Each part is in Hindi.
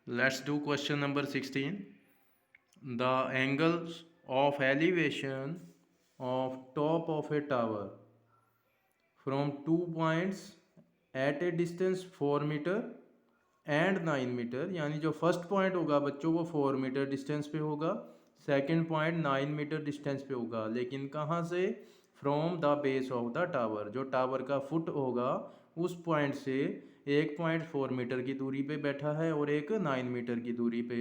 Let's do question number 16. The angles of elevation of top of a tower from 2 points at a distance 4 metre and 9 metre, यानी जो फर्स्ट पॉइंट होगा बच्चों वो 4 मीटर डिस्टेंस पे होगा, सेकंड पॉइंट 9 मीटर डिस्टेंस पे होगा। लेकिन कहाँ से? From the base of the tower, जो टावर का फुट होगा उस पॉइंट से 1.4 मीटर की दूरी पे बैठा है और एक 9 मीटर की दूरी पे।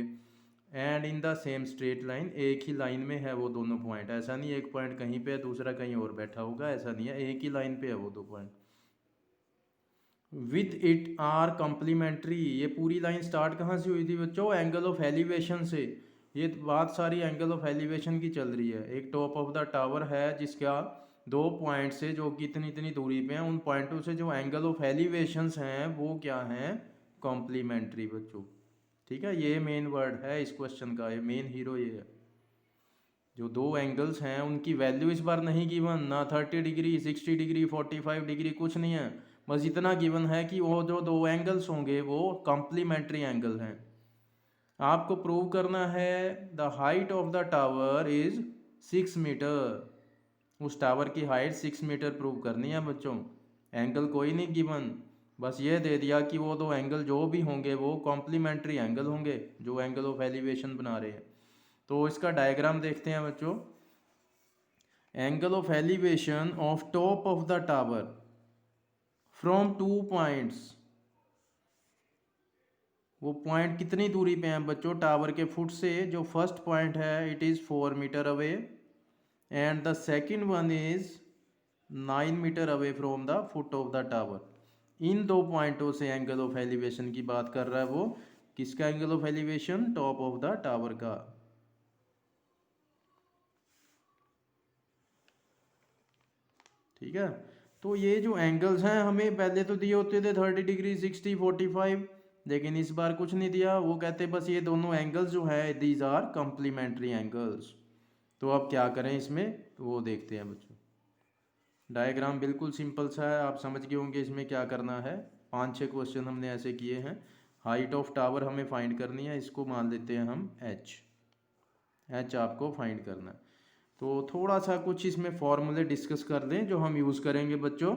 And in the same straight line, एक ही लाइन में है वो दोनों पॉइंट। ऐसा नहीं एक पॉइंट कहीं पे है दूसरा कहीं और बैठा होगा, ऐसा नहीं है, एक ही लाइन पे है वो दो point. With it are complementary, ये पूरी लाइन स्टार्ट कहाँ से हुई थी बच्चों? एंगल ऑफ एलिवेशन से। ये बात सारी एंगल ऑफ एलिवेशन की चल रही है। एक टॉप ऑफ द टावर है जिसका दो पॉइंट से जो कि इतनी इतनी दूरी पे हैं, उन पॉइंटों से जो एंगल ऑफ एलिवेशंस हैं वो क्या हैं? कॉम्प्लीमेंट्री बच्चों। ठीक है, ये मेन वर्ड है इस क्वेश्चन का, ये मेन हीरो ये है। जो दो एंगल्स हैं उनकी वैल्यू इस बार नहीं गिवन, ना 30 डिग्री 60 डिग्री 45 डिग्री, कुछ नहीं है। बस इतना गिवन है कि वो जो दो एंगल्स होंगे वो कॉम्प्लीमेंट्री एंगल हैं। आपको प्रूव करना है the height of the tower is 6 metre. उस टावर की हाइट 6 मीटर प्रूव करनी है बच्चों। एंगल कोई नहीं गिवन, बस ये दे दिया कि वो दो एंगल जो भी होंगे वो कॉम्प्लीमेंट्री एंगल होंगे, जो एंगल ऑफ एलिवेशन बना रहे हैं। तो इसका डायग्राम देखते हैं बच्चों। Angle of elevation of top of the tower from 2 points, वो पॉइंट कितनी दूरी पे हैं बच्चों? टावर के फुट से जो फर्स्ट पॉइंट है it is 4 metre away and the second one is 9 metre away from the foot of the tower. इन दो पॉइंटों से एंगल ऑफ एलिवेशन की बात कर रहा है वो। किसका angle of elevation? Top of the tower का। ठीक है, तो ये जो एंगल्स हैं हमें पहले तो दिए होते थे 30 डिग्री 60 45, लेकिन इस बार कुछ नहीं दिया। वो कहते बस ये दोनों एंगल्स जो है दीज आर कॉम्प्लीमेंट्री एंगल्स। तो अब क्या करें इसमें, तो वो देखते हैं बच्चों। डायग्राम बिल्कुल सिंपल सा है, आप समझ गए होंगे इसमें क्या करना है। 5-6 क्वेश्चन हमने ऐसे किए हैं। हाइट ऑफ टावर हमें फाइंड करनी है, इसको मान लेते हैं हम एच आपको फाइंड करना है। तो थोड़ा सा कुछ इसमें फॉर्मूले डिस्कस कर लें जो हम यूज़ करेंगे बच्चों।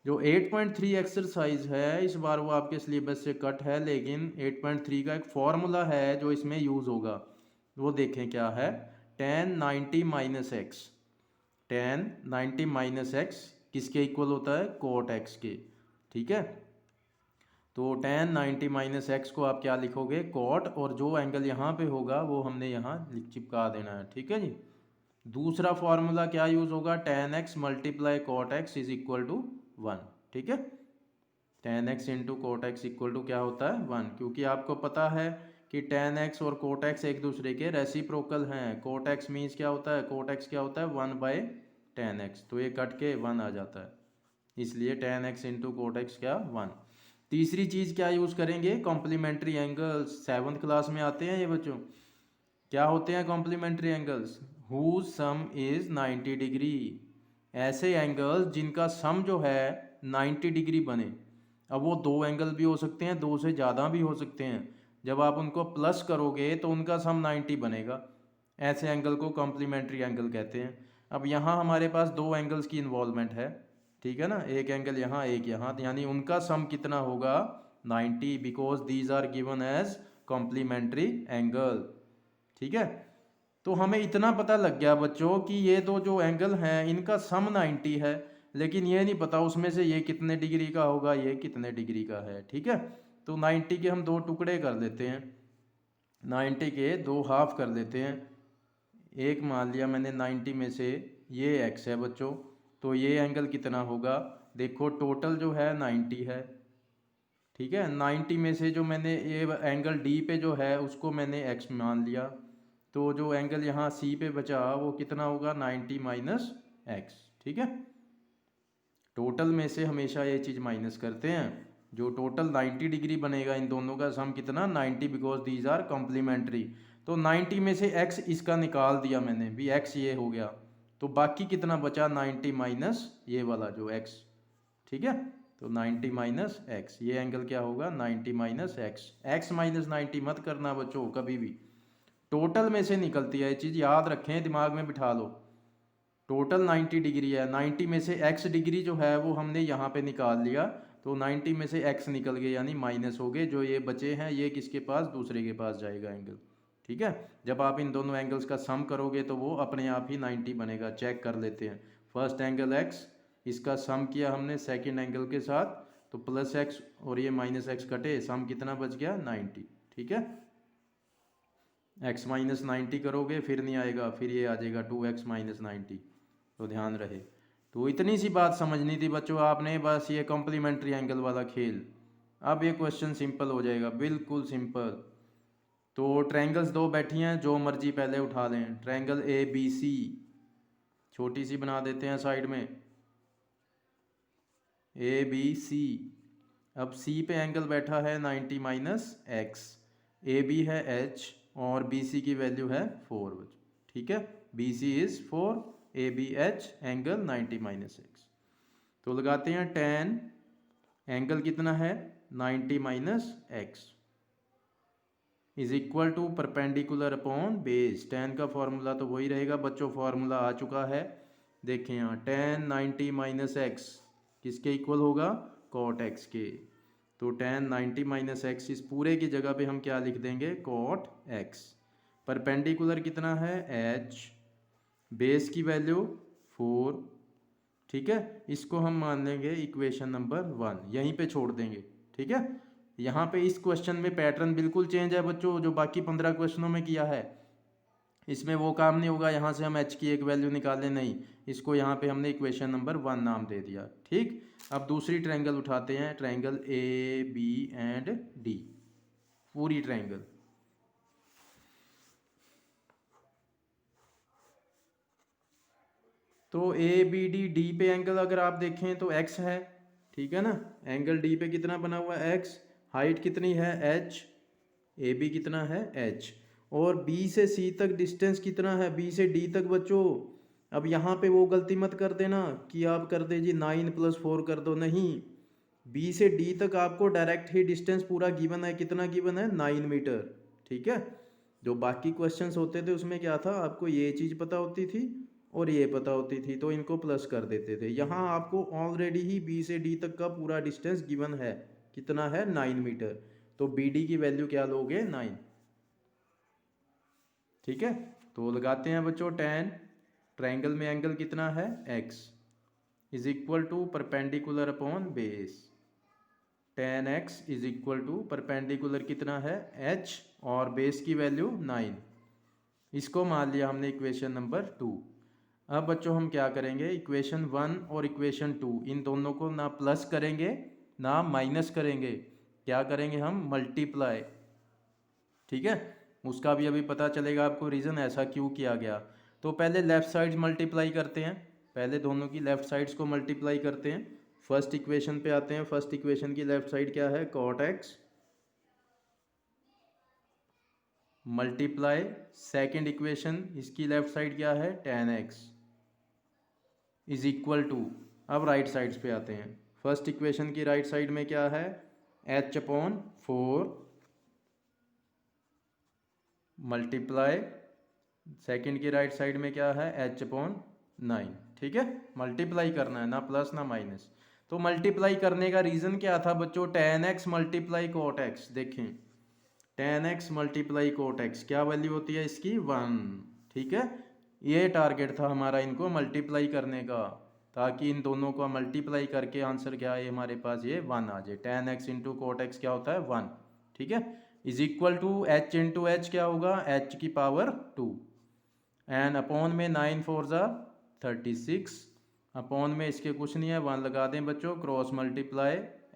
जो 8.3 एक्सरसाइज है इस बार वो आपके सिलेबस से कट है, लेकिन 8.3 का एक फॉर्मूला है जो इसमें यूज़ होगा, वो देखें क्या है। tan 90 minus x, tan 90 minus x किसके इक्वल होता है? कोट एक्स के। ठीक है, तो tan 90 माइनस एक्स को आप क्या लिखोगे? कोट, और जो एंगल यहाँ पे होगा वो हमने यहाँ चिपका देना है। ठीक है जी। दूसरा फॉर्मूला क्या यूज होगा? tan x multiply cot x is equal to 1। ठीक है, tan x into cot x equal to क्या होता है? 1, क्योंकि आपको पता है कि tan x और कोट एक्स एक दूसरे के रेसिप्रोकल हैं। कोट एक्स मीन्स क्या होता है? कोट एक्स क्या होता है? 1/tan x, तो ये कट के 1 आ जाता है, इसलिए tan x into cot x क्या? 1। तीसरी चीज़ क्या यूज़ करेंगे? कॉम्प्लीमेंट्री एंगल्स, 7th क्लास में आते हैं ये बच्चों। क्या होते हैं complementary angles? Whose sum is 90 degree. ऐसे एंगल्स जिनका सम जो है 90 डिग्री बने। अब वो दो एंगल भी हो सकते हैं, दो से ज़्यादा भी हो सकते हैं। जब आप उनको प्लस करोगे तो उनका सम 90 बनेगा। ऐसे एंगल को कॉम्प्लीमेंट्री एंगल कहते हैं। अब यहाँ हमारे पास दो एंगल्स की इन्वॉल्वमेंट है, ठीक है ना, एक एंगल यहाँ एक यहाँ, यानी उनका सम कितना होगा? 90, because these are given as complementary angle. ठीक है, तो हमें इतना पता लग गया बच्चों कि ये दो जो एंगल हैं इनका सम 90 है, लेकिन ये नहीं पता उसमें से ये कितने डिग्री का होगा, ये कितने डिग्री का है। ठीक है, तो 90 के हम दो टुकड़े कर देते हैं, 90 के दो हाफ कर देते हैं। एक मान लिया मैंने 90 में से ये x है बच्चों, तो ये एंगल कितना होगा? देखो टोटल जो है 90 है। ठीक है, 90 में से जो मैंने ये एंगल D पे जो है उसको मैंने x मान लिया, तो जो एंगल यहाँ C पे बचा वो कितना होगा? 90 माइनस एक्स। ठीक है, टोटल में से हमेशा ये चीज़ माइनस करते हैं। जो टोटल 90 डिग्री बनेगा इन दोनों का सम कितना? 90, बिकॉज दीज आर कॉम्प्लीमेंट्री। तो 90 में से x इसका निकाल दिया मैंने भी, x ये हो गया, तो बाकी कितना बचा? 90 माइनस ये वाला जो x। ठीक है, तो 90 माइनस एक्स, ये एंगल क्या होगा 90 माइनस एक्स। एक्स माइनस 90 मत करना बच्चों कभी भी, टोटल में से निकलती है ये चीज़, याद रखें, दिमाग में बिठा लो। टोटल 90 डिग्री है, 90 में से x डिग्री जो है वो हमने यहाँ पे निकाल लिया, तो 90 में से x निकल गए यानी माइनस हो गए, जो ये बचे हैं ये किसके पास, दूसरे के पास जाएगा एंगल। ठीक है, जब आप इन दोनों एंगल्स का सम करोगे तो वो अपने आप ही 90 बनेगा। चेक कर लेते हैं, फर्स्ट एंगल x, इसका सम किया हमने सेकेंड एंगल के साथ, तो प्लस एक्स और ये माइनस एक्स कटे, सम कितना बच गया 90। ठीक है, x माइनस 90 करोगे फिर नहीं आएगा, फिर ये आ जाएगा 2x माइनस 90, तो ध्यान रहे। तो इतनी सी बात समझनी थी बच्चों आपने, बस ये कॉम्प्लीमेंट्री एंगल वाला खेल। अब ये क्वेश्चन सिंपल हो जाएगा, बिल्कुल सिंपल। तो ट्रायंगल्स दो बैठी हैं, जो मर्जी पहले उठा लें। ट्रायंगल ए बी सी छोटी सी बना देते हैं साइड में, ए बी सी। अब सी पे एंगल बैठा है 90 माइनस एक्स, ए बी है एच और बी सी की वैल्यू है 4। ठीक है, B C is 4, A B h, angle 90 minus x. तो लगाते हैं tan, एंगल कितना है 90 minus x is equal to perpendicular upon base. tan का फॉर्मूला तो वही रहेगा बच्चों, फॉर्मूला आ चुका है, देखें यहाँ, tan 90 माइनस एक्स किसके इक्वल होगा, cot x के। तो tan 90 माइनस एक्स इस पूरे की जगह पे हम क्या लिख देंगे, cot x। परपेंडिकुलर कितना है h, बेस की वैल्यू 4। ठीक है, इसको हम मान लेंगे इक्वेशन नंबर 1, यहीं पे छोड़ देंगे। ठीक है, यहाँ पे इस क्वेश्चन में पैटर्न बिल्कुल चेंज है बच्चों, जो बाकी 15 क्वेश्चनों में किया है। इसमें वो काम नहीं होगा यहाँ से हम h की एक वैल्यू निकालें, नहीं, इसको यहाँ पे हमने इक्वेशन नंबर 1 नाम दे दिया। ठीक, अब दूसरी ट्रायंगल उठाते हैं, triangle A B and D, पूरी ट्रायंगल। तो ए बी डी, डी पे एंगल अगर आप देखें तो x है, ठीक है ना, एंगल डी पे कितना बना हुआ है x, हाइट कितनी है h, ए बी कितना है h, और b से c तक डिस्टेंस कितना है, b से d तक बच्चों। अब यहाँ पे वो गलती मत कर देना कि आप कर दे जी 9 + 4 कर दो, नहीं, b से d तक आपको डायरेक्ट ही डिस्टेंस पूरा गिवन है, कितना गिवन है 9 मीटर। ठीक है, जो बाकी क्वेश्चंस होते थे उसमें क्या था, आपको ये चीज़ पता होती थी और ये पता होती थी, तो इनको प्लस कर देते थे। यहाँ आपको ऑलरेडी ही बी से डी तक का पूरा डिस्टेंस गिवन है, कितना है 9 मीटर, तो बी डी की वैल्यू क्या लोगे 9। ठीक है, तो लगाते हैं बच्चों tan, ट्रायंगल में एंगल कितना है x is equal to perpendicular upon base, tan x is equal to perpendicular कितना है h और बेस की वैल्यू 9, इसको मान लिया हमने इक्वेशन नंबर 2। अब बच्चों हम क्या करेंगे, इक्वेशन 1 और इक्वेशन 2 इन दोनों को ना प्लस करेंगे ना माइनस करेंगे, क्या करेंगे हम मल्टीप्लाई। ठीक है, उसका भी अभी पता चलेगा आपको रीज़न ऐसा क्यों किया गया। तो पहले लेफ़्ट साइड मल्टीप्लाई करते हैं, पहले दोनों की लेफ़्ट साइड्स को मल्टीप्लाई करते हैं। फर्स्ट इक्वेशन पे आते हैं, फर्स्ट इक्वेशन की लेफ़्ट साइड क्या है cot x, multiply second equation, इसकी लेफ़्ट साइड क्या है tan x is equal to, अब राइट साइड्स पे आते हैं। फर्स्ट इक्वेशन की राइट साइड में क्या है h/4 मल्टीप्लाई सेकंड की राइट साइड में क्या है h/9। ठीक है, मल्टीप्लाई करना है, ना प्लस ना माइनस। तो मल्टीप्लाई करने का रीज़न क्या था बच्चों, tan x multiply cot x। देखें, tan x multiply cot x क्या वैल्यू होती है इसकी 1। ठीक है, ये टारगेट था हमारा इनको मल्टीप्लाई करने का, ताकि इन दोनों को मल्टीप्लाई करके आंसर क्या है हमारे पास ये 1 आ जाए। tan x into cot x क्या होता है 1। ठीक है, is equal to h into h क्या होगा h की पावर 2, एंड अपॉन में 9 4 ज़ा 36, अपॉन में इसके कुछ नहीं है 1 लगा दें बच्चों, cross multiply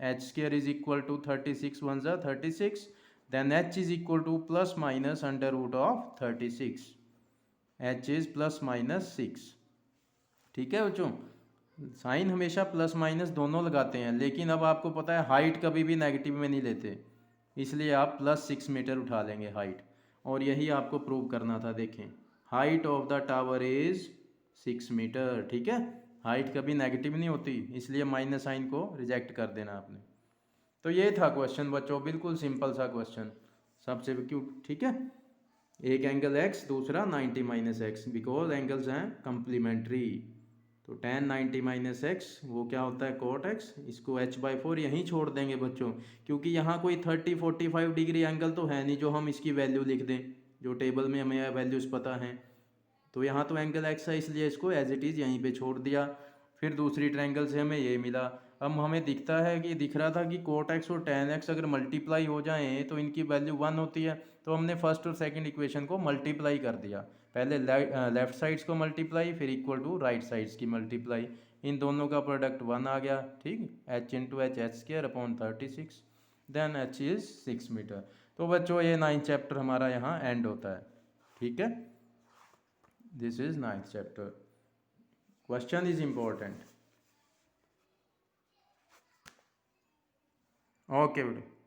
h² is equal to 36 1 ज़ा 36, then h is equal to plus minus under root of 36, h is plus minus 6। ठीक है बच्चों, साइन हमेशा प्लस माइनस दोनों लगाते हैं, लेकिन अब आपको पता है हाइट कभी भी नेगेटिव में नहीं लेते, इसलिए आप +6 मीटर उठा लेंगे हाइट, और यही आपको प्रूव करना था। देखें, height of the tower is 6 metre. ठीक है, हाइट कभी नेगेटिव नहीं होती, इसलिए माइनस साइन को रिजेक्ट कर देना आपने। तो ये था क्वेश्चन बच्चों, बिल्कुल सिंपल सा क्वेश्चन, सबसे क्यूट। ठीक है, एक एंगल x, दूसरा 90 माइनस एक्स, बिकॉज एंगल्स हैं कंप्लीमेंट्री। तो tan 90 माइनस एक्स वो क्या होता है cot x, इसको h/4 यहीं छोड़ देंगे बच्चों, क्योंकि यहाँ कोई 30-45 डिग्री एंगल तो है नहीं जो हम इसकी वैल्यू लिख दें, जो टेबल में हमें वैल्यूज़ पता हैं। तो यहाँ तो एंगल x है, इसलिए इसको एज इट इज़ यहीं पे छोड़ दिया। फिर दूसरी ट्रायंगल से हमें ये मिला। अब हमें दिख रहा था कि cot x और tan x अगर मल्टीप्लाई हो जाएं तो इनकी वैल्यू 1 होती है, तो हमने फर्स्ट और सेकंड इक्वेशन को मल्टीप्लाई कर दिया। पहले लेफ्ट साइड्स को मल्टीप्लाई, फिर इक्वल टू राइट साइड्स की मल्टीप्लाई, इन दोनों का प्रोडक्ट 1 आ गया। ठीक, h into h h²/36, then h is 6 metre. तो बच्चों ये 9th चैप्टर हमारा यहाँ एंड होता है। ठीक है, this is 9th chapter. Question is important. Okay बेटा।